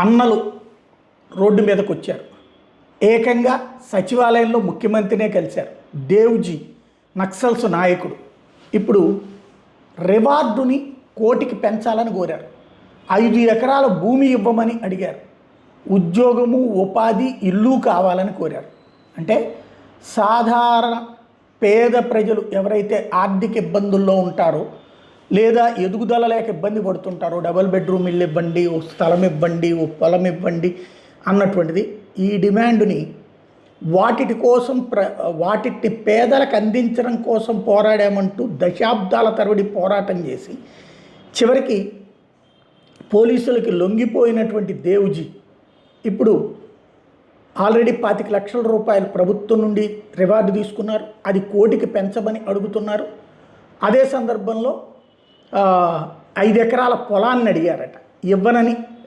అన్నలు రోడ్డు మీదకు వచ్చారు. ఏకంగా సచివాలయంలో ముఖ్యమంత్రినే కలిశారు. దేవ్జీ నక్సల్స్ నాయకుడు ఇప్పుడు రివార్డుని 1 కోటికి పెంచాలని కోరారు. 5 ఎకరాల భూమి ఇవ్వమని అడిగారు. ఉద్యోగము, ఉపాధి, ఇల్లు కావాలని కోరారు. అంటే సాధారణ పేద ప్రజలు ఎవరైతే ఆర్థిక ఇబ్బందుల్లో ఉంటారో లేదా ఎదుగుదల లేక ఇబ్బంది పడుతుంటారో, డబుల్ బెడ్రూమ్ ఇల్లు ఇవ్వండి, ఓ స్థలం ఇవ్వండి, ఓ పొలం ఇవ్వండి అన్నటువంటిది ఈ డిమాండ్ని వాటిటి కోసం వాటిని పేదలకు అందించడం కోసం పోరాడామంటూ దశాబ్దాల తరబడి పోరాటం చేసి చివరికి పోలీసులకి లొంగిపోయినటువంటి దేవ్జీ ఇప్పుడు ఆల్రెడీ 25 లక్షల రూపాయలు ప్రభుత్వం నుండి రివార్డు తీసుకున్నారు. అది 1 కోటికి పెంచమని అడుగుతున్నారు. అదే సందర్భంలో 5 ఎకరాల పొలాన్ని అడిగారట, ఇవ్వనని